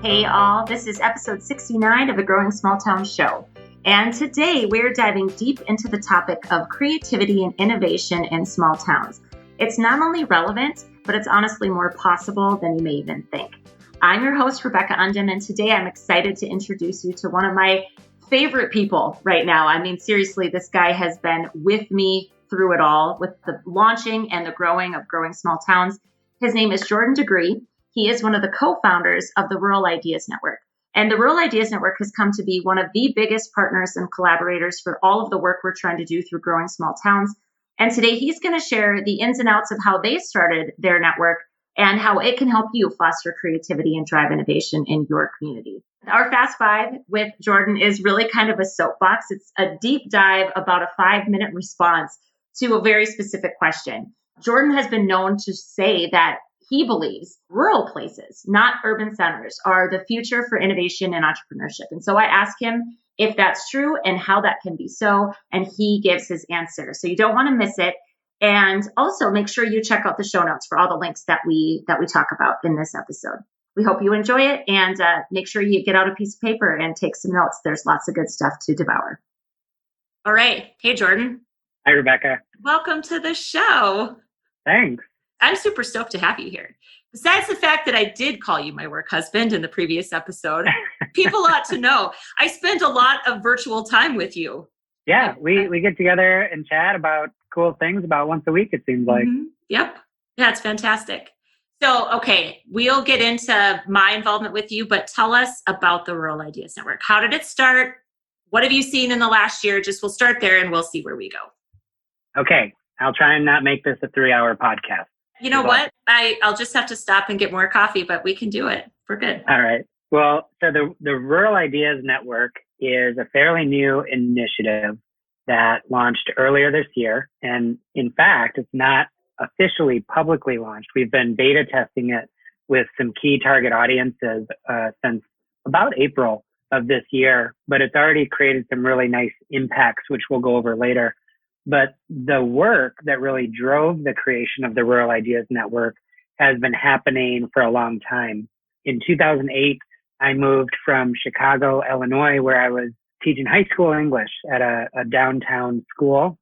Hey all, this is episode 69 of the Growing Small Town Show. And today we're diving deep into the topic of creativity and innovation in small towns. It's not only relevant, but it's honestly more possible than you may even think. I'm your host, Rebecca Undem, and today I'm excited to introduce you to one of my favorite people right now. I mean, seriously, this guy has been with me through it all with the launching and the growing of Growing Small Towns. His name is Jordan DeGree. He is one of the co-founders of the Rural Ideas Network. And the Rural Ideas Network has come to be one of the biggest partners and collaborators for all of the work we're trying to do through Growing Small Towns. And today he's going to share the ins and outs of how they started their network and how it can help you foster creativity and drive innovation in your community. Our Fast Five with Jordan is really kind of a soapbox. It's a deep dive, about a 5-minute response to a very specific question. Jordan has been known to say that he believes rural places, not urban centers, are the future for innovation and entrepreneurship. And so I asked him if that's true and how that can be so, and he gives his answer. So you don't want to miss it. And also make sure you check out the show notes for all the links that we talk about in this episode. We hope you enjoy it, and make sure you get out a piece of paper and take some notes. There's lots of good stuff to devour. All right. Hey, Jordan. Hi, Rebecca. Welcome to the show. Thanks. I'm super stoked to have you here. Besides the fact that I did call you my work husband in the previous episode, people ought to know I spend a lot of virtual time with you. Yeah, we get together and chat about cool things about once a week, it seems like. Mm-hmm. Yep. Yeah, it's fantastic. So, okay, we'll get into my involvement with you, but tell us about the Rural Ideas Network. How did it start? What have you seen in the last year? We'll start there and we'll see where we go. Okay, I'll try and not make this a 3-hour podcast. You know what? I'll just have to stop and get more coffee, but we can do it. We're good. All right. Well, so the Rural Ideas Network is a fairly new initiative that launched earlier this year. And in fact, it's not officially publicly launched. We've been beta testing it with some key target audiences since about April of this year, but it's already created some really nice impacts, which we'll go over later. But the work that really drove the creation of the Rural Ideas Network has been happening for a long time. In 2008, I moved from Chicago, Illinois, where I was teaching high school English at a downtown school,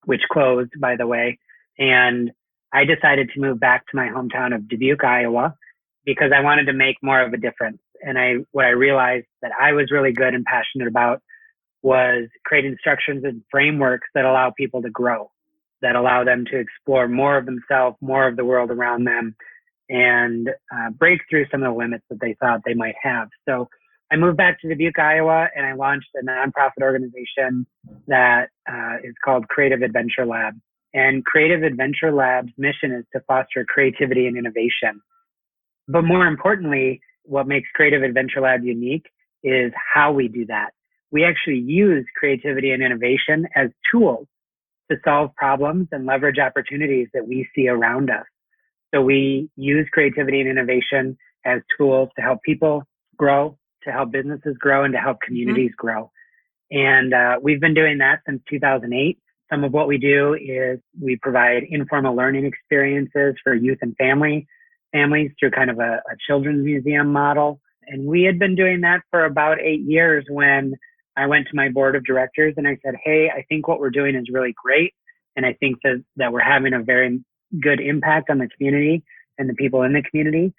which closed, by the way. And I decided to move back to my hometown of Dubuque, Iowa, because I wanted to make more of a difference. And what I realized that I was really good and passionate about was creating instructions and frameworks that allow people to grow, that allow them to explore more of themselves, more of the world around them, and break through some of the limits that they thought they might have. So I moved back to Dubuque, Iowa, and I launched a nonprofit organization that is called Creative Adventure Lab. And Creative Adventure Lab's mission is to foster creativity and innovation. But more importantly, what makes Creative Adventure Lab unique is how we do that. We actually use creativity and innovation as tools to solve problems and leverage opportunities that we see around us. So we use creativity and innovation as tools to help people grow, to help businesses grow, and to help communities grow. And we've been doing that since 2008. Some of what we do is we provide informal learning experiences for youth and families through kind of a children's museum model. And we had been doing that for about 8 years when I went to my board of directors and I said, hey, I think what we're doing is really great. And I think that we're having a very good impact on the community and the people in the community.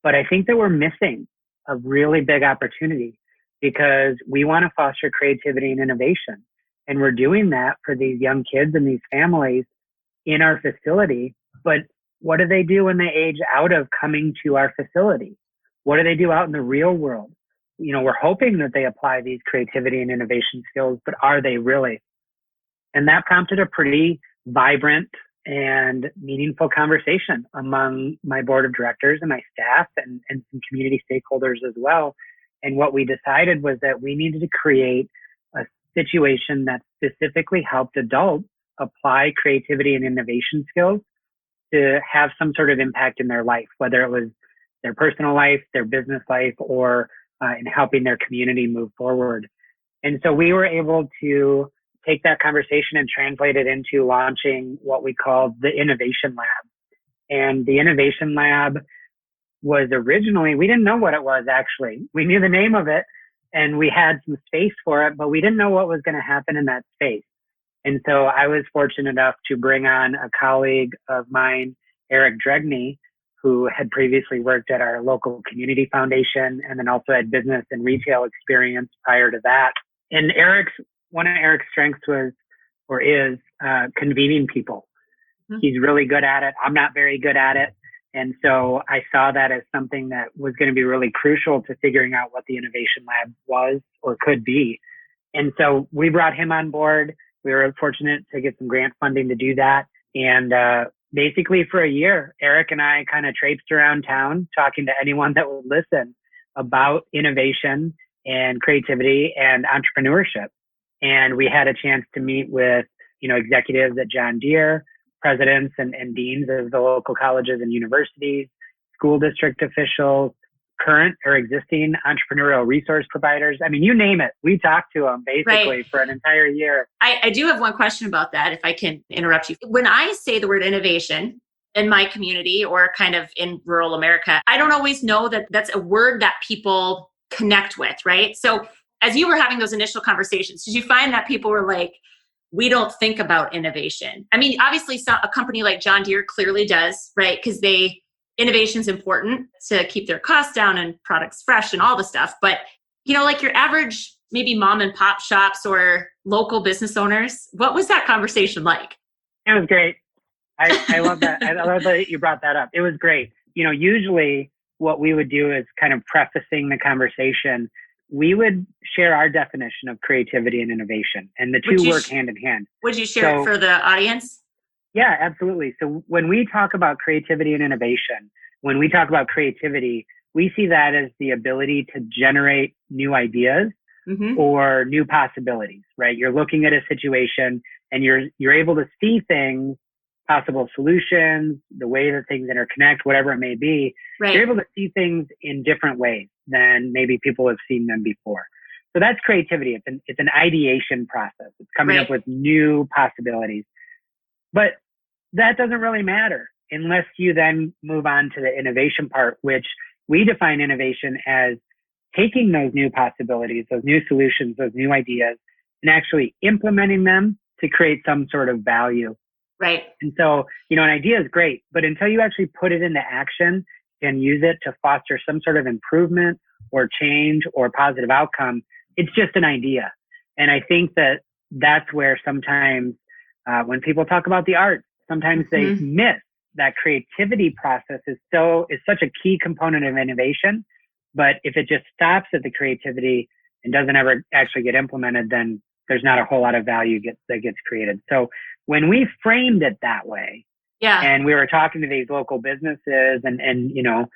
But I think that we're missing a really big opportunity because we want to foster creativity and innovation. And we're doing that for these young kids and these families in our facility. But what do they do when they age out of coming to our facility? What do they do out in the real world? You know, we're hoping that they apply these creativity and innovation skills, but are they really? And that prompted a pretty vibrant and meaningful conversation among my board of directors and my staff and some community stakeholders as well. And what we decided was that we needed to create a situation that specifically helped adults apply creativity and innovation skills to have some sort of impact in their life, whether it was their personal life, their business life, or in helping their community move forward. And so we were able to take that conversation and translate it into launching what we called the Innovation Lab. And the Innovation Lab was originally, we didn't know what it was actually. We knew the name of it and we had some space for it, but we didn't know what was going to happen in that space. And so I was fortunate enough to bring on a colleague of mine, Eric Dregney, who had previously worked at our local community foundation and then also had business and retail experience prior to that. And one of Eric's strengths was, or is, convening people. Mm-hmm. He's really good at it. I'm not very good at it. And so I saw that as something that was going to be really crucial to figuring out what the Innovation Lab was or could be. And so we brought him on board. We were fortunate to get some grant funding to do that. And basically for a year, Eric and I kind of traipsed around town talking to anyone that would listen about innovation and creativity and entrepreneurship. And we had a chance to meet with, executives at John Deere, presidents and deans of the local colleges and universities, school district officials, current or existing entrepreneurial resource providers. I mean, you name it. We talked to them basically for an entire year. I do have one question about that, if I can interrupt you. When I say the word innovation in my community or kind of in rural America, I don't always know that that's a word that people connect with, right? So as you were having those initial conversations, did you find that people were like, we don't think about innovation? I mean, obviously a company like John Deere clearly does, right? Because innovation is important to keep their costs down and products fresh and all the stuff. But, like your average, maybe mom and pop shops or local business owners, what was that conversation like? It was great. I love that. I love that you brought that up. It was great. Usually what we would do is kind of prefacing the conversation. We would share our definition of creativity and innovation, and the two work hand in hand. Would you share it for the audience? Yeah, absolutely. So when we talk about creativity and innovation, when we talk about creativity, we see that as the ability to generate new ideas or new possibilities, right? You're looking at a situation and you're able to see things, possible solutions, the way that things interconnect, whatever it may be. Right. You're able to see things in different ways than maybe people have seen them before. So that's creativity. It's an ideation process. It's coming up with new possibilities. But that doesn't really matter unless you then move on to the innovation part, which we define innovation as taking those new possibilities, those new solutions, those new ideas, and actually implementing them to create some sort of value. Right. And so, an idea is great, but until you actually put it into action and use it to foster some sort of improvement or change or positive outcome, it's just an idea. And I think that that's where sometimes when people talk about the arts, sometimes they miss that creativity process is such a key component of innovation. But if it just stops at the creativity and doesn't ever actually get implemented, then there's not a whole lot of value that gets created. So when we framed it that way, and we were talking to these local businesses and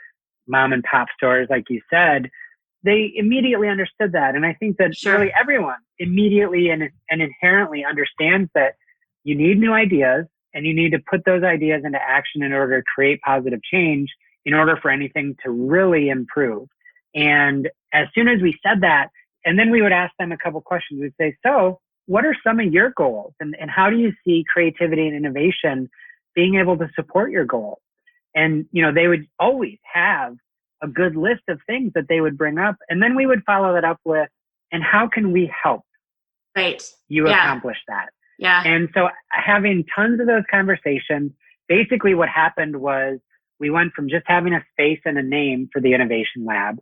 mom and pop stores, like you said, they immediately understood that. And I think that really everyone immediately and inherently understands that you need new ideas and you need to put those ideas into action in order to create positive change in order for anything to really improve. And as soon as we said that, and then we would ask them a couple questions, we'd say, so what are some of your goals? And how do you see creativity and innovation being able to support your goals? And, they would always have a good list of things that they would bring up. And then we would follow that up with, and how can we help you accomplish that? Yeah. And so having tons of those conversations, basically what happened was we went from just having a space and a name for the Innovation Lab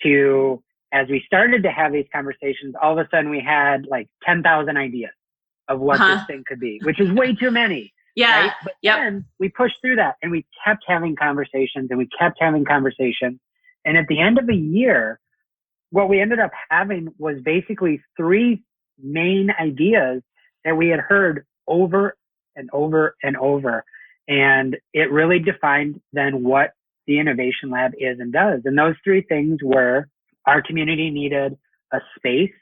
to, as we started to have these conversations, all of a sudden we had like 10,000 ideas of what this thing could be, which is way too many. Yeah. Right? But then we pushed through that and we kept having conversations and we kept having conversations. And at the end of a year, what we ended up having was basically 3 main ideas that we had heard over and over and over. And it really defined then what the Innovation Lab is and does. And those 3 things were, our community needed a space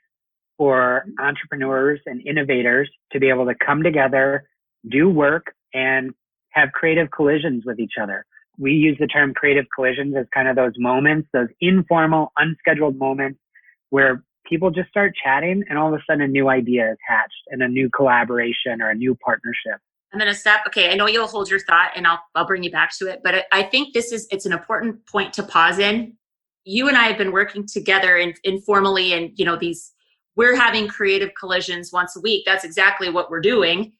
for entrepreneurs and innovators to be able to come together, do work, and have creative collisions with each other. We use the term creative collisions as kind of those moments, those informal, unscheduled moments where people just start chatting and all of a sudden a new idea is hatched and a new collaboration or a new partnership. I'm going to stop. Okay. I know you'll hold your thought and I'll bring you back to it, but I think it's an important point to pause in. You and I have been working together informally and, we're having creative collisions once a week. That's exactly what we're doing.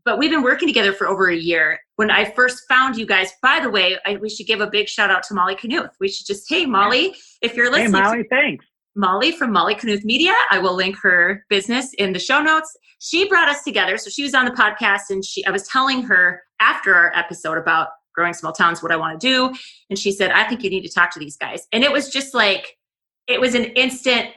But we've been working together for over a year. When I first found you guys, by the way, we should give a big shout out to Molly Knuth. We should just, hey, Molly, if you're listening. Hey, Molly, thanks. Molly from Molly Knuth Media. I will link her business in the show notes. She brought us together. So she was on the podcast and I was telling her after our episode about growing small towns, what I want to do. And she said, I think you need to talk to these guys. And it was just like, it was an instant,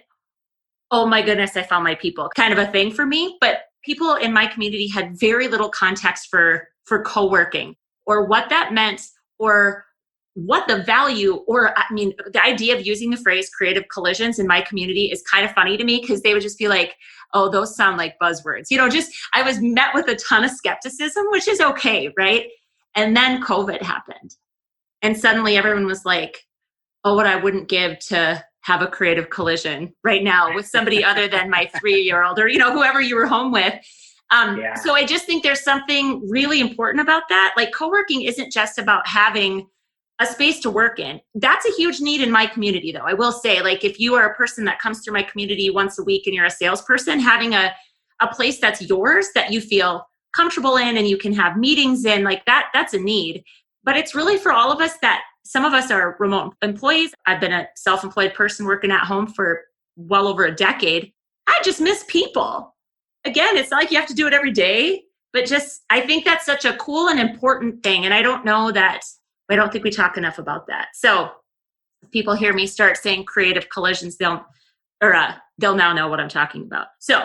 oh my goodness, I found my people kind of a thing for me. But people in my community had very little context for co-working or what that meant or what the value, the idea of using the phrase creative collisions in my community is kind of funny to me because they would just be like, oh, those sound like buzzwords. I was met with a ton of skepticism, which is okay, right? And then COVID happened. And suddenly everyone was like, oh, what I wouldn't give to have a creative collision right now with somebody other than my 3-year-old or, whoever you were home with. So I just think there's something really important about that. Like co-working isn't just about having a space to work in. That's a huge need in my community, though. I will say, like, if you are a person that comes through my community once a week and you're a salesperson, having a place that's yours that you feel comfortable in and you can have meetings in, like that's a need. But it's really for all of us that some of us are remote employees. I've been a self-employed person working at home for well over a decade. I just miss people. Again, it's not like you have to do it every day, but I think that's such a cool and important thing. And I don't think we talk enough about that. So if people hear me start saying creative collisions, they'll now know what I'm talking about. So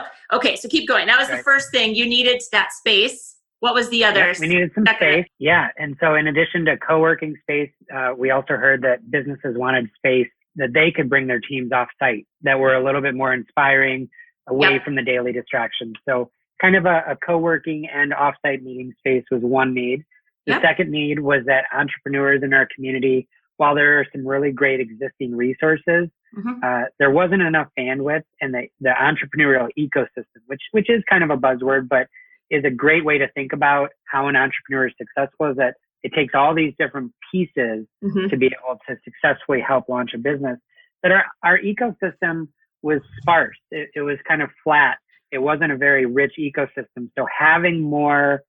keep going. That was the first thing. You needed that space. What was the other? We needed some space. Yeah. And so in addition to co-working space, we also heard that businesses wanted space that they could bring their teams off site that were a little bit more inspiring, away from the daily distractions. So kind of a co-working and off-site meeting space was one need. The second need was that entrepreneurs in our community, while there are some really great existing resources, there wasn't enough bandwidth in the entrepreneurial ecosystem, which is kind of a buzzword, but is a great way to think about how an entrepreneur is successful, is that it takes all these different pieces to be able to successfully help launch a business. But our ecosystem was sparse. It was kind of flat. It wasn't a very rich ecosystem. So having more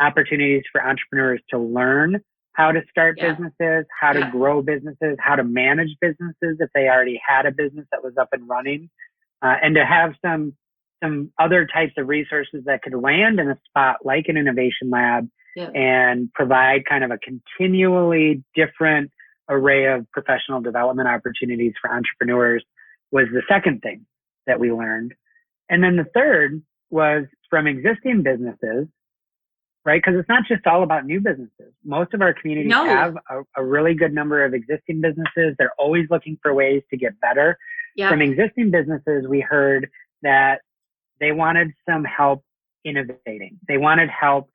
opportunities for entrepreneurs to learn how to start businesses, how to grow businesses, how to manage businesses if they already had a business that was up and running, and to have some other types of resources that could land in a spot like an innovation lab and provide kind of a continually different array of professional development opportunities for entrepreneurs was the second thing that we learned. And then the third was from existing businesses, right? Because it's not just all about new businesses. Most of our communities have a really good number of existing businesses. They're always looking for ways to get better. From existing businesses, we heard that they wanted some help innovating. They wanted help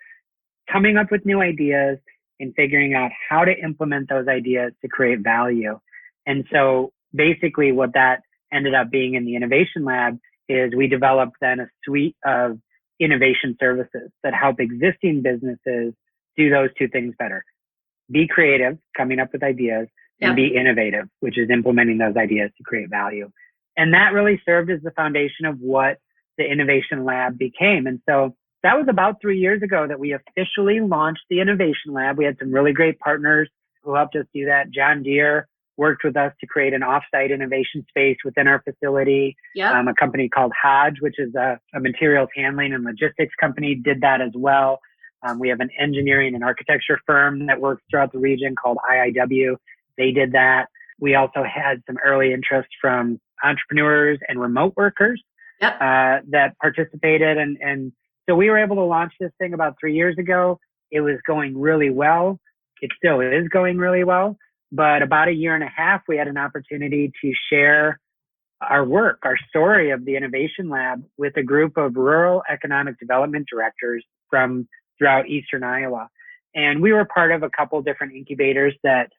coming up with new ideas and figuring out how to implement those ideas to create value. And so basically what that ended up being in the innovation lab is we developed then a suite of innovation services that help existing businesses do those two things better. Be creative, coming up with ideas, and be innovative, which is implementing those ideas to create value. And that really served as the foundation of what the innovation lab became. And so that was about 3 years ago that we officially launched the innovation lab. We had some really great partners who helped us do that. John Deere worked with us to create an offsite innovation space within our facility. A company called Hodge, which is a materials handling and logistics company, did that as well. We have an engineering and architecture firm that works throughout the region called IIW. They did that. We also had some early interest from entrepreneurs and remote workers that participated. And so we were able to launch this thing about 3 years ago. It was going really well. It still is going really well. But about a year and a half, we had an opportunity to share our work, our story of the Innovation Lab with a group of rural economic development directors from throughout Eastern Iowa. And we were part of a couple different incubators that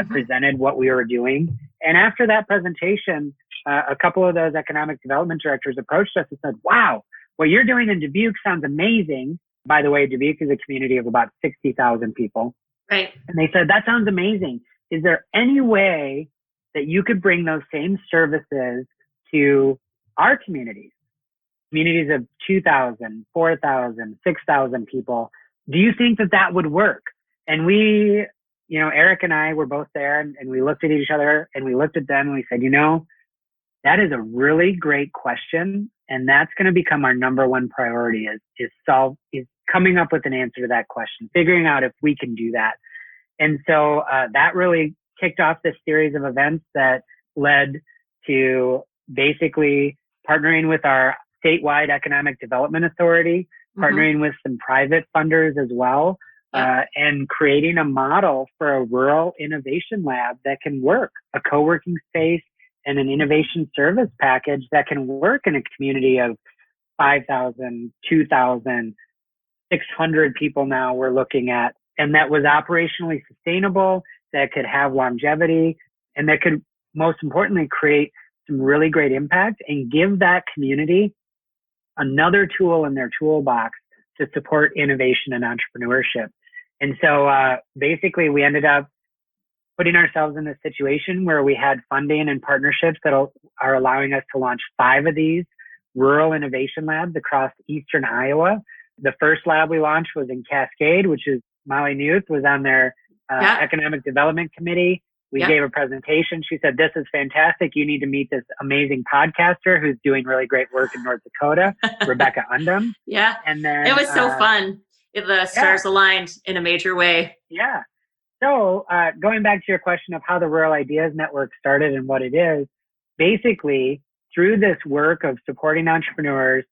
presented what we were doing. And after that presentation, a couple of those economic development directors approached us and said, wow, what you're doing in Dubuque sounds amazing. By the way, Dubuque is a community of about 60,000 people. Right. And they said, that sounds amazing. Is there any way that you could bring those same services to our communities of 2,000, 4,000, 6,000 people? Do you think that that would work? And we, Eric and I were both there, and we looked at each other and we looked at them and we said, that is a really great question. And that's going to become our number one priority is coming up with an answer to that question, figuring out if we can do that. And so that really kicked off this series of events that led to basically partnering with our statewide economic development authority, partnering with some private funders as well, and creating a model for a rural innovation lab that can work, a co-working space and an innovation service package that can work in a community of 5,000, 2,000, 600 people now we're looking at, and that was operationally sustainable, that could have longevity, and that could, most importantly, create some really great impact and give that community another tool in their toolbox to support innovation and entrepreneurship. And so basically we ended up putting ourselves in a situation where we had funding and partnerships that are allowing us to launch 5 of these rural innovation labs across eastern Iowa. The first lab we launched was in Cascade, which is Molly Newth was on their economic development committee. We gave a presentation. She said, "This is fantastic. You need to meet this amazing podcaster who's doing really great work in North Dakota, Rebecca Undum." Yeah. And then it was so fun. The stars aligned in a major way. Yeah. So going back to your question of how the Rural Ideas Network started and what it is, basically through this work of supporting entrepreneurs,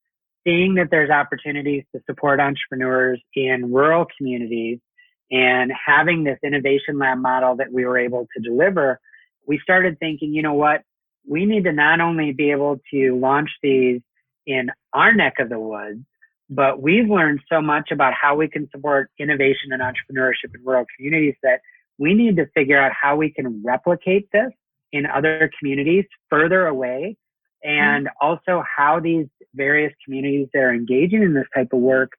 seeing that there's opportunities to support entrepreneurs in rural communities, and having this innovation lab model that we were able to deliver, we started thinking, you know what, we need to not only be able to launch these in our neck of the woods, but we've learned so much about how we can support innovation and entrepreneurship in rural communities that we need to figure out how we can replicate this in other communities further away, and also how these various communities that are engaging in this type of work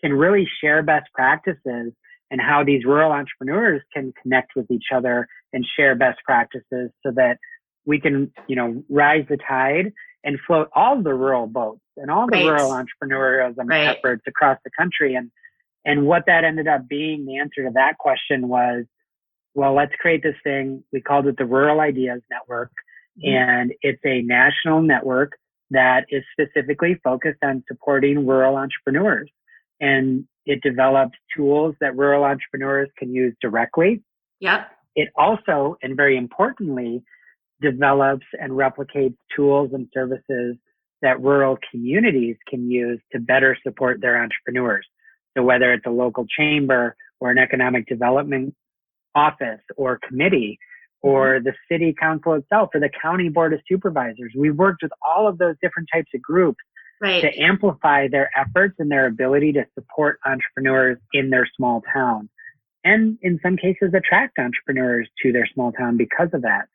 can really share best practices, and how these rural entrepreneurs can connect with each other and share best practices so that we can, rise the tide and float all the rural boats and all the rural entrepreneurialism efforts across the country. And what that ended up being, the answer to that question was, well, let's create this thing. We called it the Rural Ideas Network. And it's a national network that is specifically focused on supporting rural entrepreneurs. And it develops tools that rural entrepreneurs can use directly. Yep. It also, and very importantly, develops and replicates tools and services that rural communities can use to better support their entrepreneurs. So whether it's a local chamber or an economic development office or committee, or the city council itself, or the county board of supervisors, we've worked with all of those different types of groups to amplify their efforts and their ability to support entrepreneurs in their small town. And in some cases, attract entrepreneurs to their small town because of that.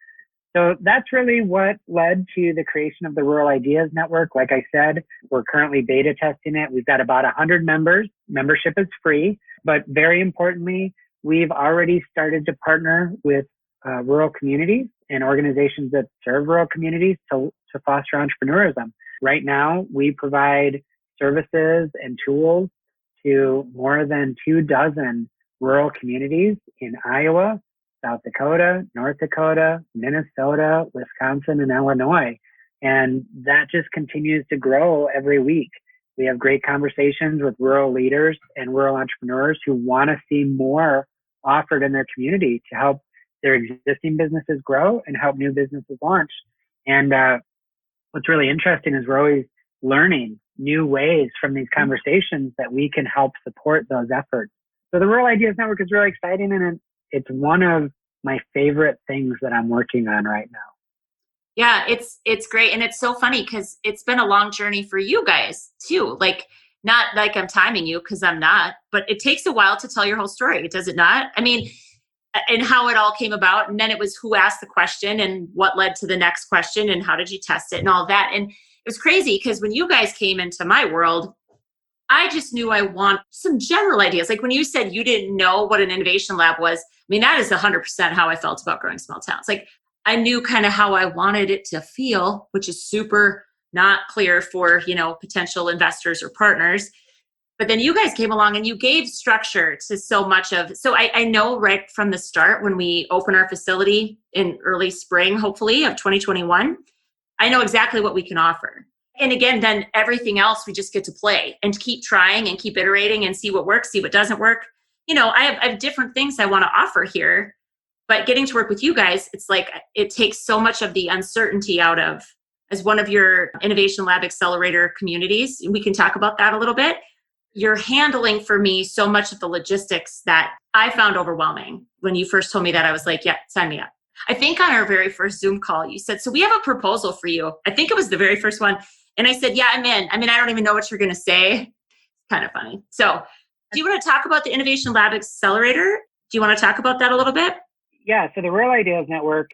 So that's really what led to the creation of the Rural Ideas Network. Like I said, we're currently beta testing it. We've got about 100 members. Membership is free. But very importantly, we've already started to partner with rural communities and organizations that serve rural communities to foster entrepreneurism. Right now, we provide services and tools to more than 24 rural communities in Iowa, South Dakota, North Dakota, Minnesota, Wisconsin, and Illinois. And that just continues to grow every week. We have great conversations with rural leaders and rural entrepreneurs who want to see more offered in their community to help their existing businesses grow and help new businesses launch. And what's really interesting is we're always learning new ways from these conversations that we can help support those efforts. So the Rural Ideas Network is really exciting, and it's one of my favorite things that I'm working on right now. Yeah, it's great. And it's so funny because it's been a long journey for you guys too. Like, not like I'm timing you, because I'm not, but it takes a while to tell your whole story, does it not? I mean, and how it all came about. And then it was who asked the question and what led to the next question and how did you test it and all that. And it was crazy because when you guys came into my world, I just knew I want some general ideas. Like when you said you didn't know what an innovation lab was, I mean, that is 100% how I felt about growing small towns. Like I knew kind of how I wanted it to feel, which is super not clear for, potential investors or partners. But then you guys came along and you gave structure to so much of, so I know right from the start when we open our facility in early spring, hopefully of 2021, I know exactly what we can offer. And again, then everything else we just get to play and keep trying and keep iterating and see what works, see what doesn't work. I have different things I want to offer here, but getting to work with you guys, it's like it takes so much of the uncertainty out of, as one of your Innovation Lab Accelerator communities. We can talk about that a little bit. You're handling for me so much of the logistics that I found overwhelming. When you first told me that, I was like, yeah, sign me up. I think on our very first Zoom call, you said, so we have a proposal for you. I think it was the very first one. And I said, yeah, I'm in. I mean, I don't even know what you're going to say. It's kind of funny. So do you want to talk about the Innovation Lab Accelerator? Do you want to talk about that a little bit? Yeah. So the Rural Ideas Network,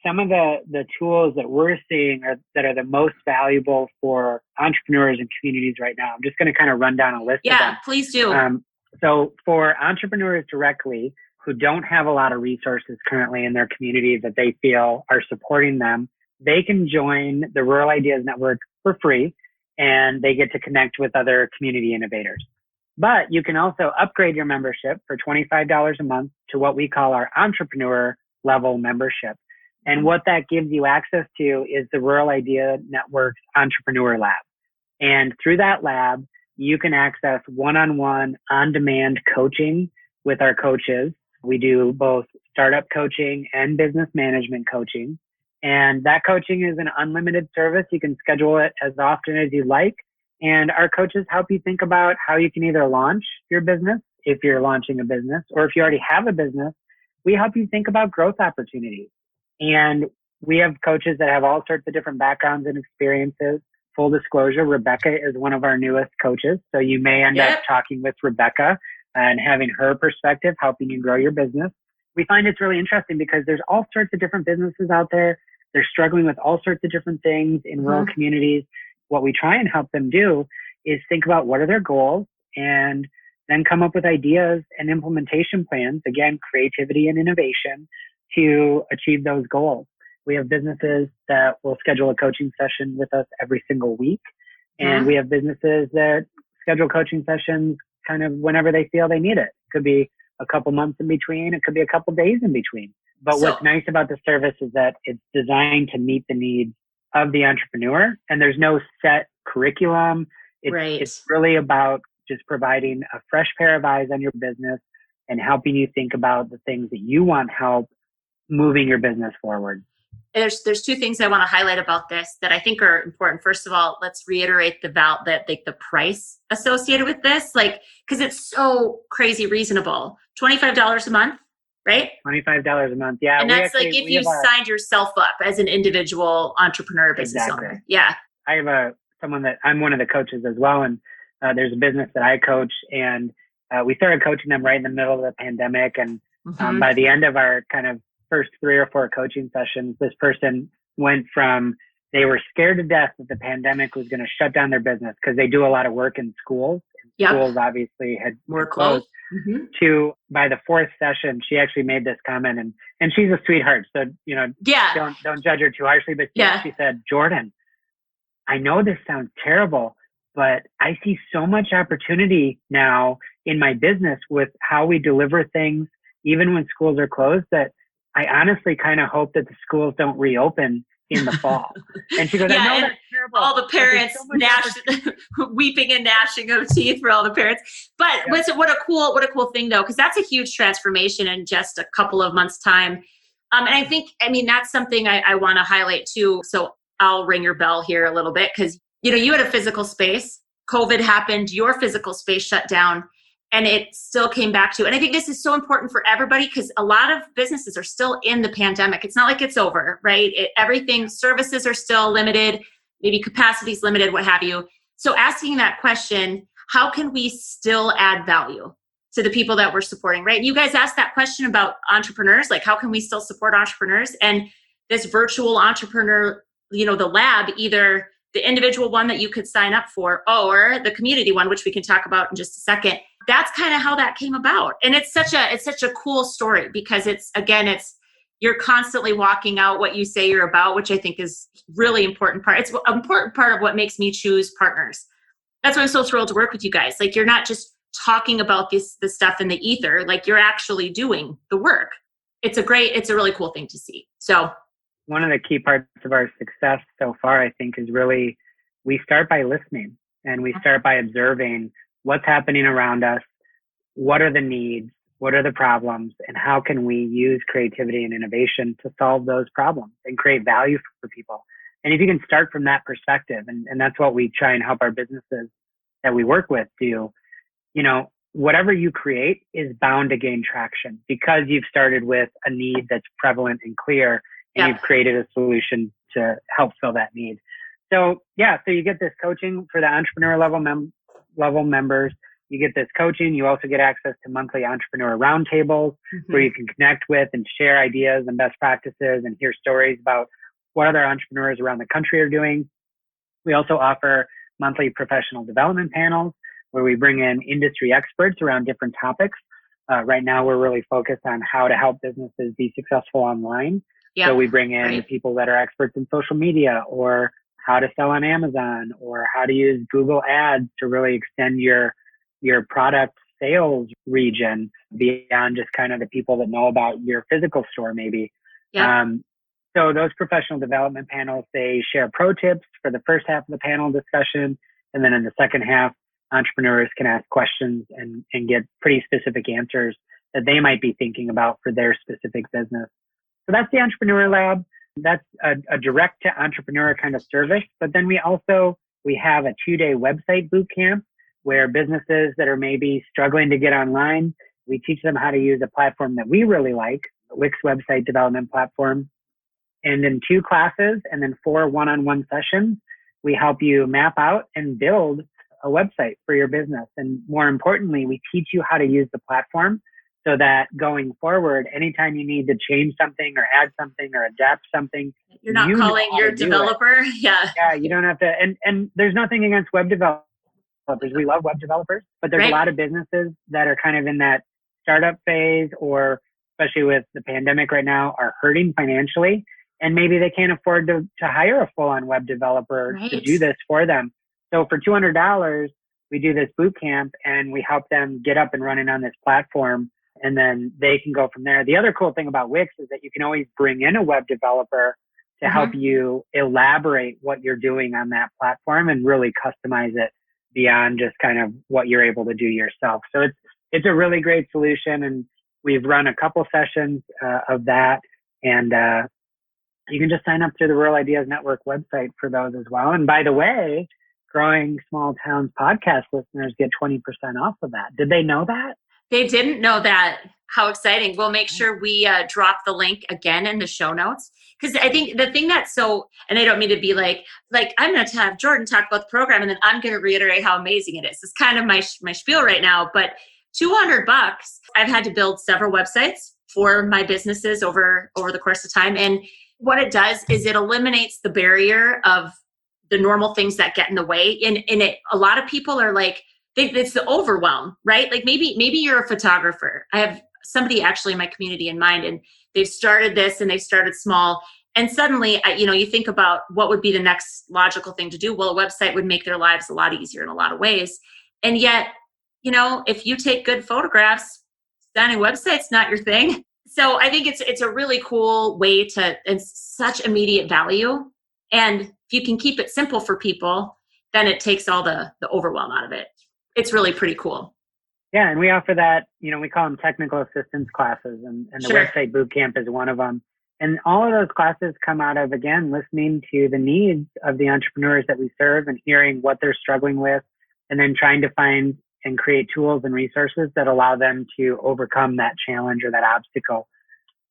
some of the tools that we're seeing that are the most valuable for entrepreneurs and communities right now. I'm just going to kind of run down a list of them. Yeah, please do. So for entrepreneurs directly who don't have a lot of resources currently in their community that they feel are supporting them, they can join the Rural Ideas Network for free, and they get to connect with other community innovators. But you can also upgrade your membership for $25 a month to what we call our entrepreneur level membership. And what that gives you access to is the Rural Idea Network's Entrepreneur Lab. And through that lab, you can access one-on-one, on-demand coaching with our coaches. We do both startup coaching and business management coaching. And that coaching is an unlimited service. You can schedule it as often as you like. And our coaches help you think about how you can either launch your business if you're launching a business, or if you already have a business, we help you think about growth opportunities. And we have coaches that have all sorts of different backgrounds and experiences. Full disclosure, Rebecca is one of our newest coaches. So you may end up talking with Rebecca and having her perspective, helping you grow your business. We find it's really interesting because there's all sorts of different businesses out there. They're struggling with all sorts of different things in rural communities. What we try and help them do is think about what are their goals and then come up with ideas and implementation plans, again, creativity and innovation to achieve those goals. We have businesses that will schedule a coaching session with us every single week. And we have businesses that schedule coaching sessions kind of whenever they feel they need it. It could be a couple months in between. It could be a couple days in between. But what's nice about the service is that it's designed to meet the needs of the entrepreneur, and there's no set curriculum. It's really about just providing a fresh pair of eyes on your business and helping you think about the things that you want help moving your business forward. There's two things I want to highlight about this that I think are important. First of all, let's reiterate the price associated with this, because it's so crazy reasonable. $25 a month, right? $25 a month, yeah. And that's if you signed yourself up as an individual entrepreneur, business owner. Yeah. I have I'm one of the coaches as well, and there's a business that I coach, and we started coaching them right in the middle of the pandemic, and by the end of our kind of first 3 or 4 coaching sessions, this person went from they were scared to death that the pandemic was going to shut down their business because they do a lot of work in schools. Schools obviously had more closed. To by the 4th session, she actually made this comment, and she's a sweetheart, so don't judge her too harshly. But she said, "Jordan, I know this sounds terrible, but I see so much opportunity now in my business with how we deliver things, even when schools are closed, that I honestly kind of hope that the schools don't reopen in the fall." And she goes, "I know that's terrible." All the parents weeping and gnashing of teeth for all the parents. But what a cool thing though, because that's a huge transformation in just a couple of months' time. And that's something I want to highlight too. So I'll ring your bell here a little bit because you had a physical space. COVID happened, your physical space shut down. And it still came back to, and I think this is so important for everybody because a lot of businesses are still in the pandemic. It's not like it's over, right? Services are still limited, maybe capacity is limited, what have you. So asking that question, how can we still add value to the people that we're supporting, right? And you guys asked that question about entrepreneurs, like how can we still support entrepreneurs? And this virtual entrepreneur, the lab either the individual one that you could sign up for, or the community one, which we can talk about in just a second. That's kind of how that came about. And it's such a cool story because you're constantly walking out what you say you're about, which I think is really important part. It's an important part of what makes me choose partners. That's why I'm so thrilled to work with you guys. Like, you're not just talking about this stuff in the ether, like you're actually doing the work. It's a really cool thing to see. So one of the key parts of our success so far, I think, is really we start by listening and we start by observing what's happening around us, what are the needs, what are the problems, and how can we use creativity and innovation to solve those problems and create value for people. And if you can start from that perspective, and that's what we try and help our businesses that we work with do, whatever you create is bound to gain traction because you've started with a need that's prevalent and clear, and you've created a solution to help fill that need. So you get this coaching for the entrepreneur level members. You get this coaching. You also get access to monthly entrepreneur roundtables where you can connect with and share ideas and best practices and hear stories about what other entrepreneurs around the country are doing. We also offer monthly professional development panels where we bring in industry experts around different topics. Right now, we're really focused on how to help businesses be successful online. Yep. So we bring in people that are experts in social media, or how to sell on Amazon, or how to use Google Ads to really extend your product sales region beyond just kind of the people that know about your physical store maybe. Yep. So those professional development panels, they share pro tips for the first half of the panel discussion. And then in the second half, entrepreneurs can ask questions and get pretty specific answers that they might be thinking about for their specific business. So that's the Entrepreneur Lab. That's a direct to entrepreneur kind of service. But then we have a 2-day website boot camp where businesses that are maybe struggling to get online, we teach them how to use a platform that we really like, Wix website development platform. And in 2 classes and then 4 one-on-one sessions, we help you map out and build a website for your business. And more importantly, we teach you how to use the platform so that going forward, anytime you need to change something or add something or adapt something, you're not calling your developer. Yeah. Yeah, you don't have to. And there's nothing against web developers. We love web developers, but there's a lot of businesses that are kind of in that startup phase, or especially with the pandemic right now, are hurting financially. And maybe they can't afford to hire a full-on web developer to do this for them. So for $200, we do this boot camp and we help them get up and running on this platform, and then they can go from there. The other cool thing about Wix is that you can always bring in a web developer to help you elaborate what you're doing on that platform and really customize it beyond just kind of what you're able to do yourself. So it's a really great solution, and we've run a couple sessions of that, and you can just sign up through the Rural Ideas Network website for those as well. And by the way, Growing Small Towns podcast listeners get 20% off of that. Did they know that? They didn't know that. How exciting. We'll make sure we drop the link again in the show notes. Because I think the thing that's and I don't mean to be like I'm going to have Jordan talk about the program and then I'm going to reiterate how amazing it is. It's kind of my spiel right now, but $200, I've had to build several websites for my businesses over the course of time. And what it does is it eliminates the barrier of the normal things that get in the way. And a lot of people are like, it's the overwhelm, right? Like maybe you're a photographer. I have somebody actually in my community in mind, and they've started this and they've started small. And suddenly, you think about what would be the next logical thing to do. Well, a website would make their lives a lot easier in a lot of ways. And yet, if you take good photographs, designing website's not your thing. So I think it's a really cool way and such immediate value. And if you can keep it simple for people, then it takes all the overwhelm out of it. It's really pretty cool. Yeah, and we offer that, we call them technical assistance classes, and the website bootcamp is one of them. And all of those classes come out of, again, listening to the needs of the entrepreneurs that we serve and hearing what they're struggling with, and then trying to find and create tools and resources that allow them to overcome that challenge or that obstacle.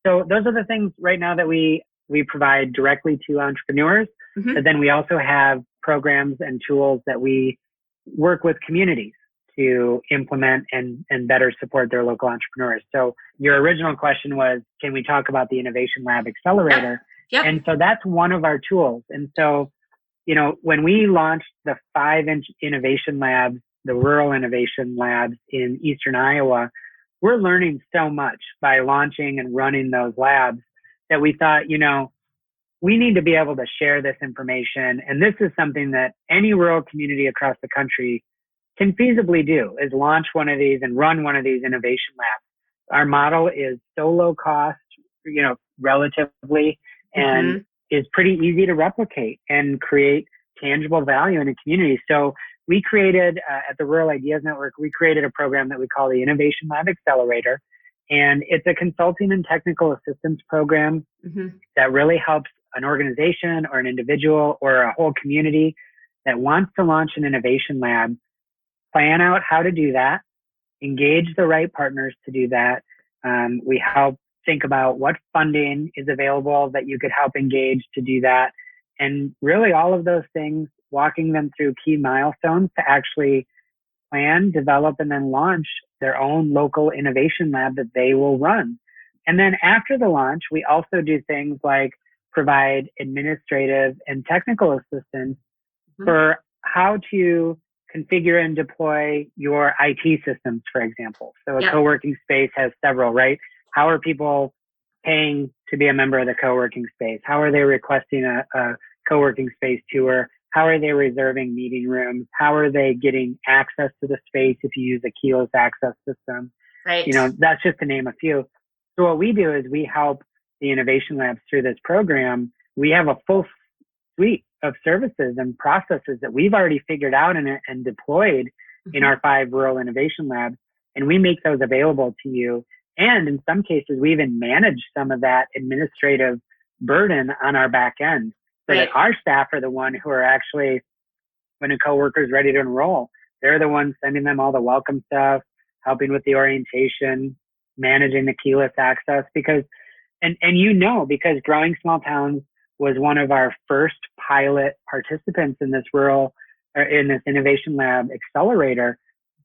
So those are the things right now that we provide directly to entrepreneurs, but then we also have programs and tools that we work with communities to implement and better support their local entrepreneurs. So your original question was, can we talk about the Innovation Lab Accelerator? Yep. And so that's one of our tools. And so when we launched the 5-inch innovation labs, the rural innovation labs in Eastern Iowa, we're learning so much by launching and running those labs that we thought, we need to be able to share this information. And this is something that any rural community across the country can feasibly do, is launch one of these and run one of these innovation labs. Our model is so low cost, relatively, and is pretty easy to replicate and create tangible value in a community. So we created, at the Rural Ideas Network, we created a program that we call the Innovation Lab Accelerator. And it's a consulting and technical assistance program that really helps an organization or an individual or a whole community that wants to launch an innovation lab plan out how to do that, engage the right partners to do that. We help think about what funding is available that you could help engage to do that. And really all of those things, walking them through key milestones to actually plan, develop, and then launch their own local innovation lab that they will run. And then after the launch, we also do things like provide administrative and technical assistance for how to configure and deploy your IT systems, for example. So a co-working space has several, right? How are people paying to be a member of the co-working space? How are they requesting a co-working space tour? How are they reserving meeting rooms? How are they getting access to the space if you use a keyless access system? Right. That's just to name a few. So what we do is we help the innovation labs through this program. We have a full suite of services and processes that we've already figured out and deployed in our 5 rural innovation labs. And we make those available to you. And in some cases, we even manage some of that administrative burden on our back end so that our staff are the one who are actually, when a coworker is ready to enroll, they're the ones sending them all the welcome stuff, helping with the orientation, managing the keyless access. Because Growing Small Towns was one of our first pilot participants in this innovation lab accelerator,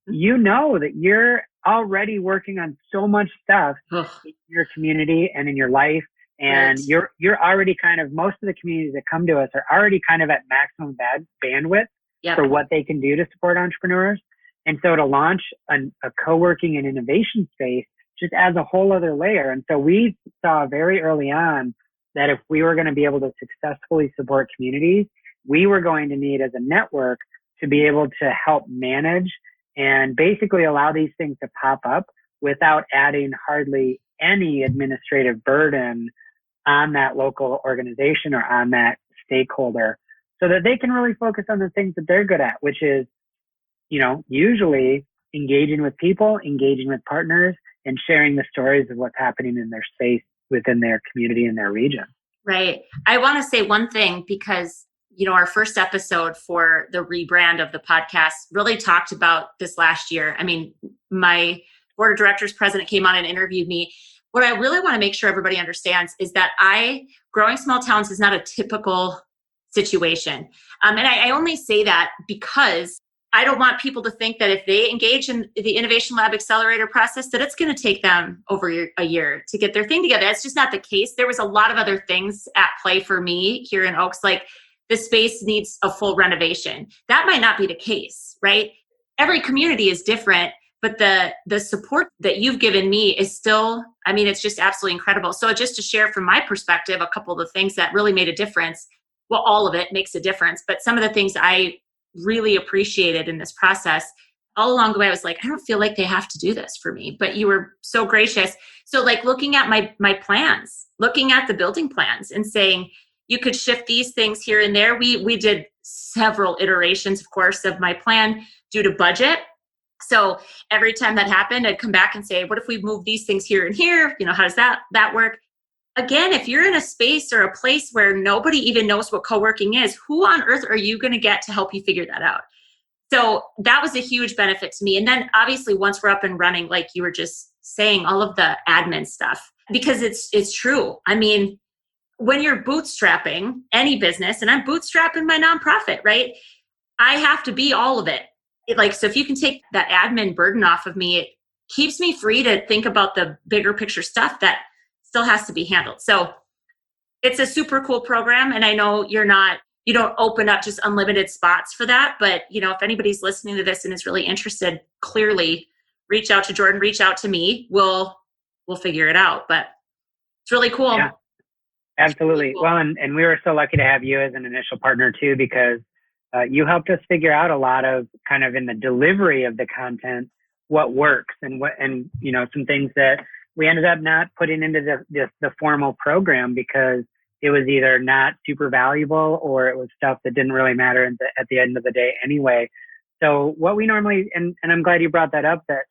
that you're already working on so much stuff in your community and in your life. And you're already most of the communities that come to us are already kind of at maximum bandwidth for what they can do to support entrepreneurs. And so to launch a co-working and innovation space just adds a whole other layer. And so we saw very early on that if we were going to be able to successfully support communities, we were going to need as a network to be able to help manage and basically allow these things to pop up without adding hardly any administrative burden on that local organization or on that stakeholder, so that they can really focus on the things that they're good at, which is, usually engaging with people, engaging with partners, and sharing the stories of what's happening in their space within their community and their region. Right. I want to say one thing because, our first episode for the rebrand of the podcast really talked about this last year. I mean, my board of directors president came on and interviewed me. What I really want to make sure everybody understands is that Growing Small Towns is not a typical situation. And I only say that because I don't want people to think that if they engage in the Innovation Lab Accelerator process, that it's going to take them over a year to get their thing together. That's just not the case. There was a lot of other things at play for me here in Oaks, like the space needs a full renovation. That might not be the case, right? Every community is different, but the support that you've given me is still, it's just absolutely incredible. So just to share from my perspective, a couple of the things that really made a difference. Well, all of it makes a difference, but some of the things I really appreciated in this process, all along the way, I was like, I don't feel like they have to do this for me, but you were so gracious. So looking at my plans, looking at the building plans and saying, you could shift these things here and there. We did several iterations, of course, of my plan due to budget. So every time that happened, I'd come back and say, what if we move these things here and here? How does that work? Again, if you're in a space or a place where nobody even knows what co-working is, who on earth are you going to get to help you figure that out? So that was a huge benefit to me. And then obviously once we're up and running, like you were just saying, all of the admin stuff, because it's true. When you're bootstrapping any business, and I'm bootstrapping my nonprofit, right? I have to be all of it. So if you can take that admin burden off of me, it keeps me free to think about the bigger picture stuff that still has to be handled. So it's a super cool program. And I know you're not you don't open up just unlimited spots for that. But, if anybody's listening to this and is really interested, clearly reach out to Jordan, reach out to me. We'll figure it out. But it's really cool. Yeah, absolutely. Really cool. Well, and we were so lucky to have you as an initial partner too, because you helped us figure out a lot of kind of in the delivery of the content, what works and some things that we ended up not putting into the formal program because it was either not super valuable or it was stuff that didn't really matter at the end of the day anyway. So what we normally, and I'm glad you brought that up, that,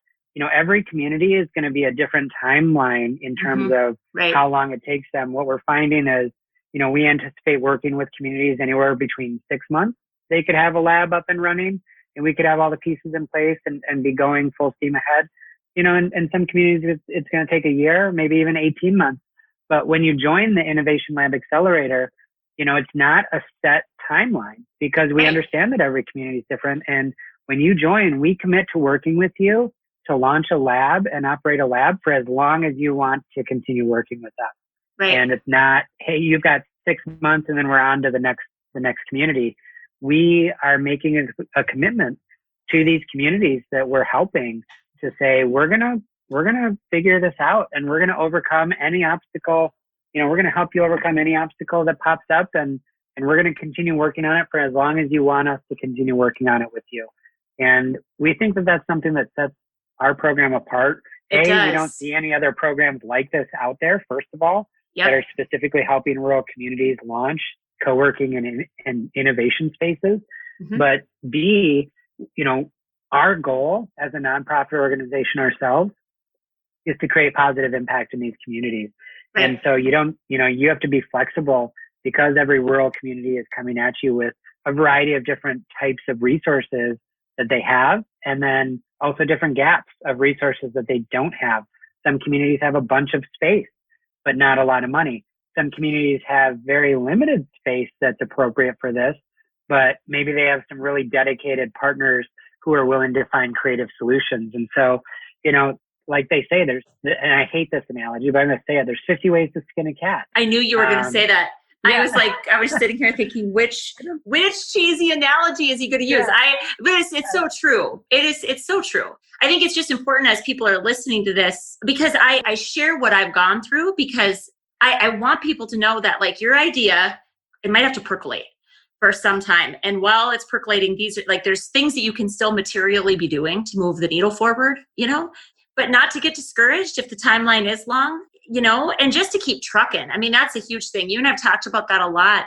every community is going to be a different timeline in terms of how long it takes them. What we're finding is, we anticipate working with communities anywhere between 6 months. They could have a lab up and running and we could have all the pieces in place and be going full steam ahead. In some communities, it's going to take a year, maybe even 18 months. But when you join the Innovation Lab Accelerator, it's not a set timeline because we understand that every community is different. And when you join, we commit to working with you to launch a lab and operate a lab for as long as you want to continue working with us. Right. And it's not, hey, you've got 6 months and then we're on to the next community. We are making a commitment to these communities that we're helping to say, we're going to figure this out and we're going to overcome any obstacle. We're going to help you overcome any obstacle that pops up and we're going to continue working on it for as long as you want us to continue working on it with you. And we think that that's something that sets our program apart. We don't see any other programs like this out there, first of all, that are specifically helping rural communities launch coworking and innovation spaces. Mm-hmm. But B, our goal as a nonprofit organization ourselves is to create positive impact in these communities. Right. And so you have to be flexible because every rural community is coming at you with a variety of different types of resources that they have, and then also different gaps of resources that they don't have. Some communities have a bunch of space, but not a lot of money. Some communities have very limited space that's appropriate for this, but maybe they have some really dedicated partners who are willing to find creative solutions. And so, like they say, and I hate this analogy, but I'm going to say it, there's 50 ways to skin a cat. I knew you were going to say that. Yeah. I was sitting here thinking, which cheesy analogy is he going to use? But it's so true. It's so true. I think it's just important as people are listening to this, because I share what I've gone through, because I want people to know that your idea, it might have to percolate for some time. And while it's percolating, there's things that you can still materially be doing to move the needle forward, but not to get discouraged if the timeline is long. And just to keep trucking. I mean, that's a huge thing. You and I've talked about that a lot.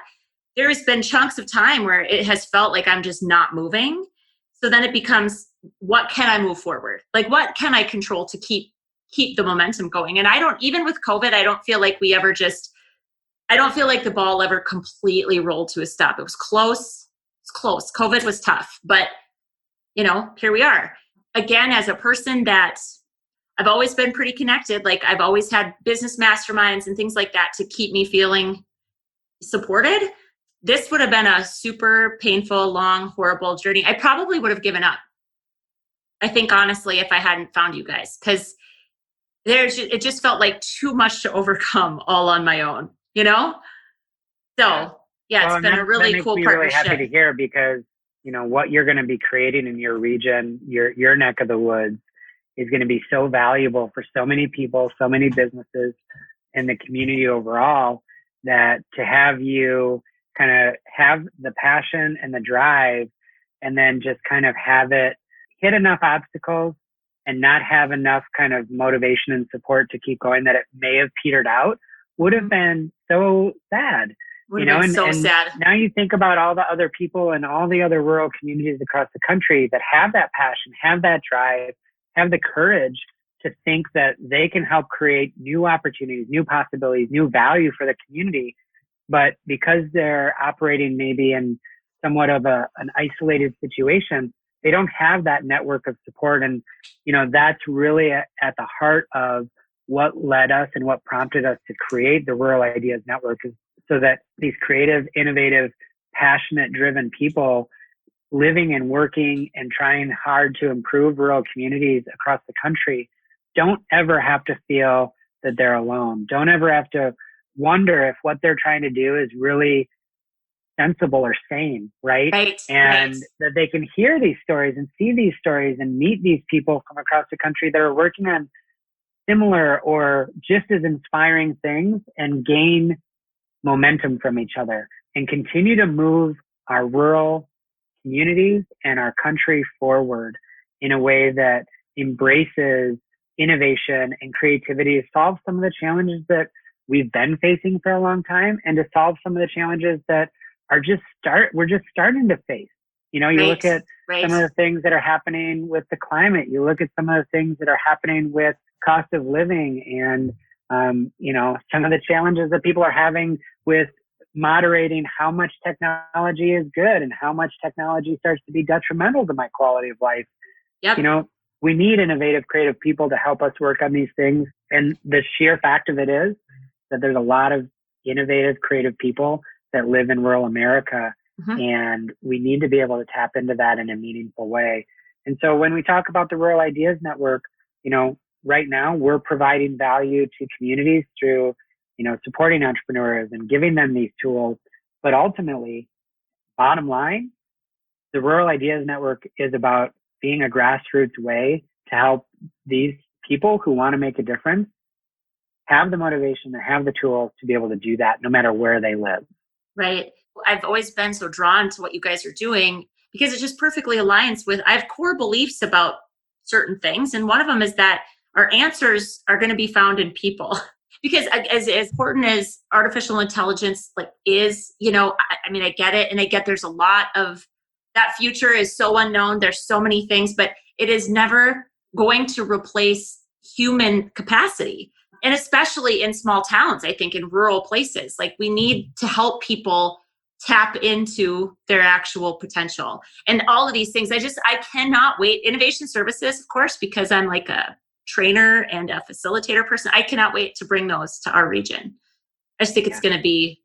There's been chunks of time where it has felt like I'm just not moving. So then it becomes, what can I move forward? What can I control to keep the momentum going? And even with COVID, I don't feel like I don't feel like the ball ever completely rolled to a stop. It was close. It's close. COVID was tough, but here we are. Again, as a person that I've always been pretty connected. I've always had business masterminds and things like that to keep me feeling supported. This would have been a super painful, long, horrible journey. I probably would have given up. I think honestly, if I hadn't found you guys, because it just felt like too much to overcome all on my own, So it's been a really cool partnership. Really happy to hear, because what you're going to be creating in your region, your neck of the woods, is going to be so valuable for so many people, so many businesses, and the community overall, that to have you kind of have the passion and the drive, and then just kind of have it hit enough obstacles and not have enough kind of motivation and support to keep going, that it may have petered out, would have been so sad. Sad. Now you think about all the other people and all the other rural communities across the country that have that passion, have that drive, have the courage to think that they can help create new opportunities, new possibilities, new value for the community. But because they're operating maybe in somewhat of an isolated situation, they don't have that network of support. And, that's really at the heart of what led us and what prompted us to create the Rural Ideas Network, is so that these creative, innovative, passionate, driven people living and working and trying hard to improve rural communities across the country don't ever have to feel that they're alone. Don't ever have to wonder if what they're trying to do is really sensible or sane, right? Right. And Right. that they can hear these stories and see these stories and meet these people from across the country that are working on similar or just as inspiring things and gain momentum from each other and continue to move our rural communities and our country forward in a way that embraces innovation and creativity to solve some of the challenges that we've been facing for a long time and to solve some of the challenges that we're just starting to face. You know, you look at some of the things that are happening with the climate, you look at some of the things that are happening with cost of living and, you know, some of the challenges that people are having with moderating how much technology is good and how much technology starts to be detrimental to my quality of life. Yep. You know, we need innovative, creative people to help us work on these things. And the sheer fact of it is that there's a lot of innovative, creative people that live in rural America. Mm-hmm. And we need to be able to tap into that in a meaningful way. And so when we talk about the Rural Ideas Network, you know, right now we're providing value to communities through, you know, supporting entrepreneurs and giving them these tools. But ultimately, bottom line, the Rural Ideas Network is about being a grassroots way to help these people who want to make a difference have the motivation and have the tools to be able to do that no matter where they live. Right. I've always been so drawn to what you guys are doing because it just perfectly aligns with, I have core beliefs about certain things. And one of them is that our answers are going to be found in people. Because as important as artificial intelligence is, you know, I mean, I get it. And I get there's a lot of that future is so unknown. There's so many things, but it is never going to replace human capacity. And especially in small towns, I think in rural places, like we need to help people tap into their actual potential and all of these things. I cannot wait. Innovation services, of course, because I'm like a trainer and a facilitator person. I cannot wait to bring those to our region. I just think it's going to be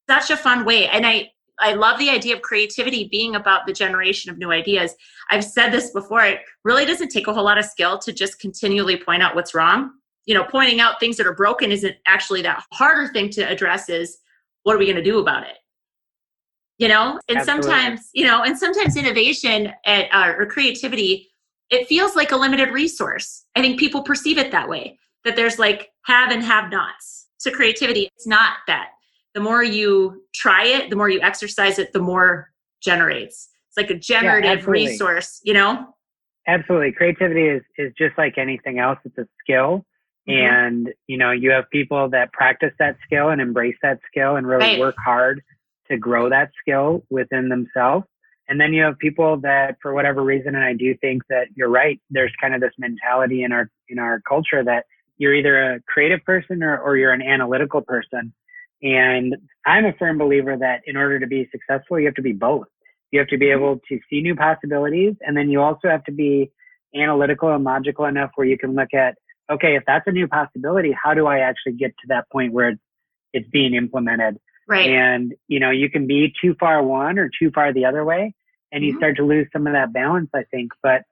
such a fun way. And I love the idea of creativity being about the generation of new ideas. I've said this before. It really doesn't take a whole lot of skill to just continually point out what's wrong. You know, pointing out things that are broken isn't actually that harder thing to address is what are we going to do about it? You know, and Absolutely. sometimes innovation or creativity, it feels like a limited resource. I think people perceive it that way, that there's like have and have nots. So creativity, it's not that. The more you try it, the more you exercise it, the more generates. It's like a generative resource, you know? Absolutely. Creativity is just like anything else. It's a skill. Mm-hmm. And, you know, you have people that practice that skill and embrace that skill and really work hard to grow that skill within themselves. And then you have people that, for whatever reason, and I do think that you're right, there's kind of this mentality in our culture that you're either a creative person or you're an analytical person. And I'm a firm believer that in order to be successful, you have to be both. You have to be able to see new possibilities. And then you also have to be analytical and logical enough where you can look at, okay, if that's a new possibility, how do I actually get to that point where it's being implemented? Right. And, you know, you can be too far one or too far the other way, and you start to lose some of that balance, I think. But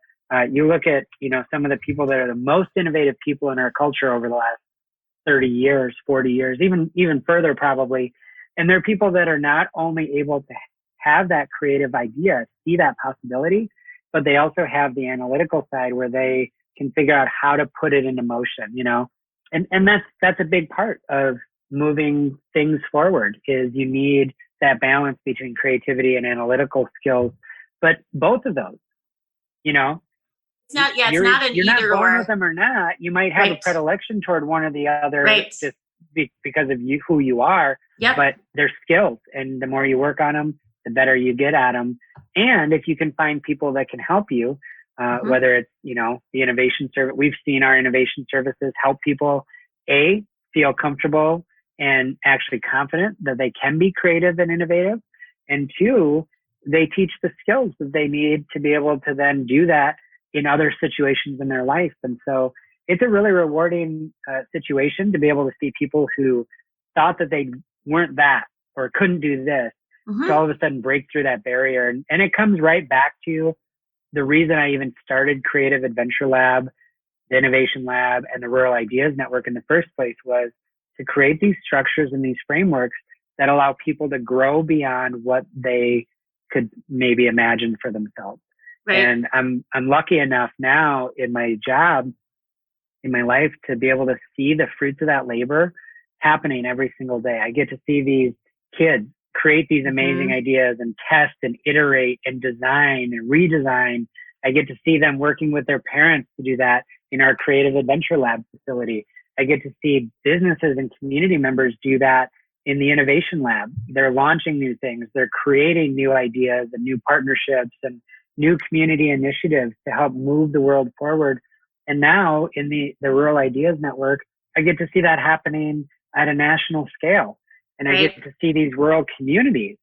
you look at, you know, some of the people that are the most innovative people in our culture over the last 30 years, 40 years, even further probably. And they're people that are not only able to have that creative idea, see that possibility, but they also have the analytical side where they can figure out how to put it into motion, you know? And that's a big part of moving things forward is you need that balance between creativity and analytical skills. But both of those, you know, it's not an you're either not born or. with them or not. You might have a predilection toward one or the other just because of who you are, but they're skills. And the more you work on them, the better you get at them. And if you can find people that can help you, whether it's, you know, the innovation service, we've seen our innovation services help people, feel comfortable and actually confident that they can be creative and innovative. And 2, they teach the skills that they need to be able to then do that in other situations in their life. And so it's a really rewarding situation to be able to see people who thought that they weren't that or couldn't do this. So all of a sudden break through that barrier. And it comes right back to the reason I even started Creative Adventure Lab, the Innovation Lab, and the Rural Ideas Network in the first place was to create these structures and these frameworks that allow people to grow beyond what they could maybe imagine for themselves. Right. And I'm lucky enough now in my job, in my life, to be able to see the fruits of that labor happening every single day. I get to see these kids create these amazing ideas and test and iterate and design and redesign. I get to see them working with their parents to do that in our Creative Adventure Lab facility. I get to see businesses and community members do that in the Innovation Lab. They're launching new things. They're creating new ideas and new partnerships and new community initiatives to help move the world forward. And now in the Rural Ideas Network, I get to see that happening at a national scale. And I get to see these rural communities,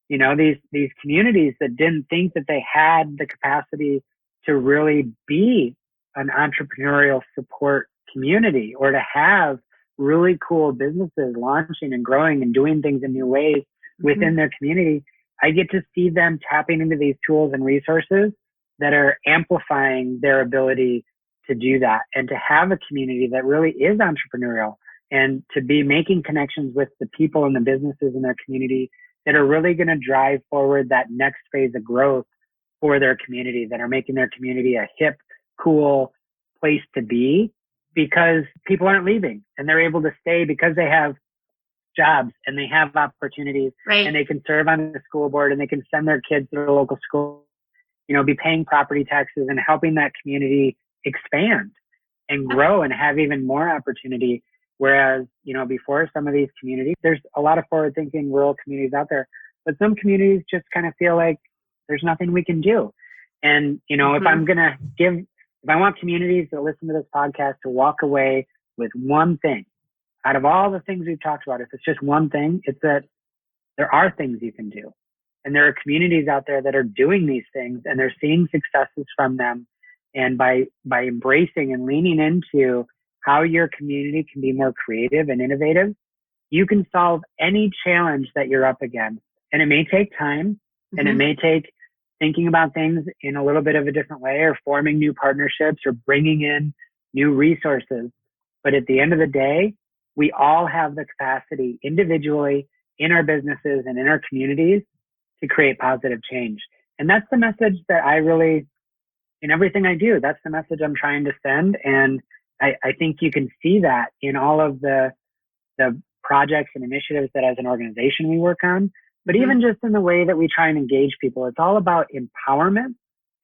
you know, these communities that didn't think that they had the capacity to really be an entrepreneurial support community or to have really cool businesses launching and growing and doing things in new ways within their community. I get to see them tapping into these tools and resources that are amplifying their ability to do that and to have a community that really is entrepreneurial and to be making connections with the people and the businesses in their community that are really going to drive forward that next phase of growth for their community, that are making their community a hip, cool place to be because people aren't leaving and they're able to stay because they have jobs and they have opportunities and they can serve on the school board and they can send their kids to their local school, you know, be paying property taxes and helping that community expand and grow and have even more opportunity. Whereas, you know, before some of these communities, there's a lot of forward thinking rural communities out there, but some communities just kind of feel like there's nothing we can do. And, you know, if I want communities that listen to this podcast to walk away with one thing out of all the things we've talked about, if it's just one thing, it's that there are things you can do. And there are communities out there that are doing these things and they're seeing successes from them. And by embracing and leaning into how your community can be more creative and innovative, you can solve any challenge that you're up against. And it may take time and it may take thinking about things in a little bit of a different way or forming new partnerships or bringing in new resources. But at the end of the day, we all have the capacity individually in our businesses and in our communities to create positive change. And that's the message that I really, in everything I do, that's the message I'm trying to send. And I think you can see that in all of the projects and initiatives that as an organization we work on, but even just in the way that we try and engage people. It's all about empowerment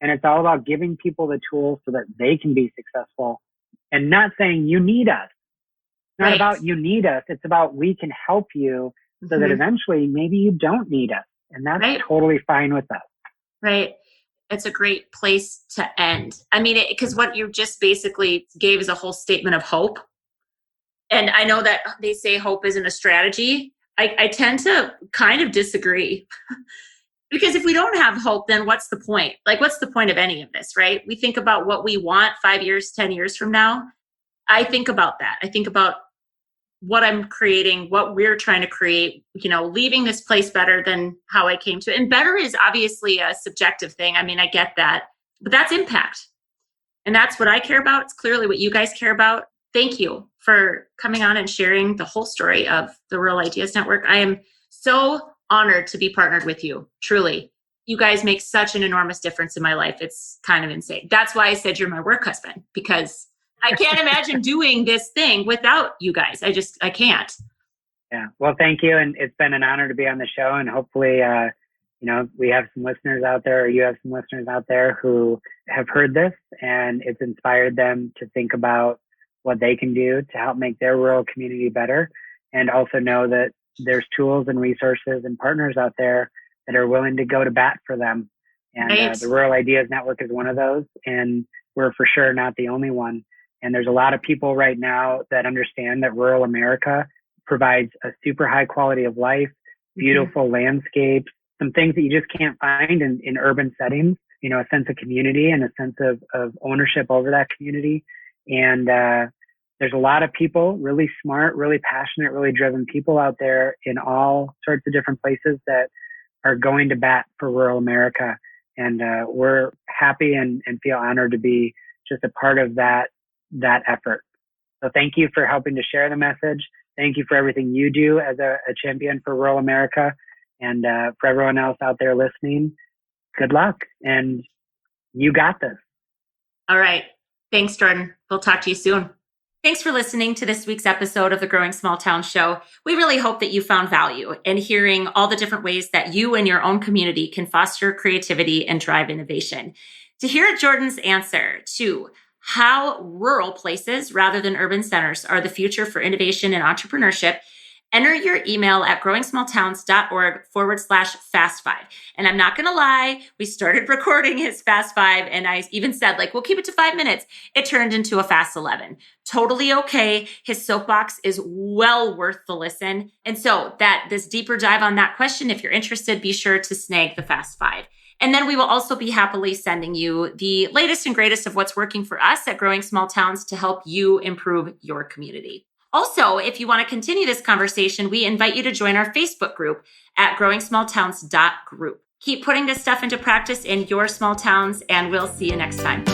and it's all about giving people the tools so that they can be successful and not saying you need us. It's not about you need us. It's about we can help you so that eventually maybe you don't need us. And that's totally fine with us. Right. It's a great place to end. I mean, because what you just basically gave is a whole statement of hope. And I know that they say hope isn't a strategy. I tend to kind of disagree because if we don't have hope, then what's the point? Like, what's the point of any of this, right? We think about what we want 5 years, 10 years from now. I think about that. I think about what I'm creating, what we're trying to create, you know, leaving this place better than how I came to it. And better is obviously a subjective thing. I mean, I get that, but that's impact. And that's what I care about. It's clearly what you guys care about. Thank you for coming on and sharing the whole story of the Rural Ideas Network. I am so honored to be partnered with you. Truly. You guys make such an enormous difference in my life. It's kind of insane. That's why I said you're my work husband, because I can't imagine doing this thing without you guys. I can't. Yeah. Well, thank you. And it's been an honor to be on the show. And hopefully, you know, we have some listeners out there, or you have some listeners out there who have heard this and it's inspired them to think about what they can do to help make their rural community better. And also know that there's tools and resources and partners out there that are willing to go to bat for them. And the Rural Ideas Network is one of those. And we're for sure not the only one. And there's a lot of people right now that understand that rural America provides a super high quality of life, beautiful landscapes, some things that you just can't find in urban settings, you know, a sense of community and a sense of ownership over that community. And there's a lot of people, really smart, really passionate, really driven people out there in all sorts of different places that are going to bat for rural America. And we're happy and feel honored to be just a part of that effort. So thank you for helping to share the message. thank you for everything you do as a champion for rural America. And for everyone else out there listening, good luck. And you got this. All right. Thanks, Jordan. We'll talk to you soon. Thanks for listening to this week's episode of the Growing Small Town Show. We really hope that you found value in hearing all the different ways that you and your own community can foster creativity and drive innovation. To hear Jordan's answer to how rural places rather than urban centers are the future for innovation and entrepreneurship, enter your email at growingsmalltowns.org/fast5. And I'm not going to lie, we started recording his fast 5 and I even said we'll keep it to 5 minutes. It turned into a fast 11. Totally okay. His soapbox is well worth the listen. And so this deeper dive on that question, if you're interested, be sure to snag the fast 5. And then we will also be happily sending you the latest and greatest of what's working for us at Growing Small Towns to help you improve your community. Also, if you want to continue this conversation, we invite you to join our Facebook group at growingsmalltowns.group. Keep putting this stuff into practice in your small towns, and we'll see you next time.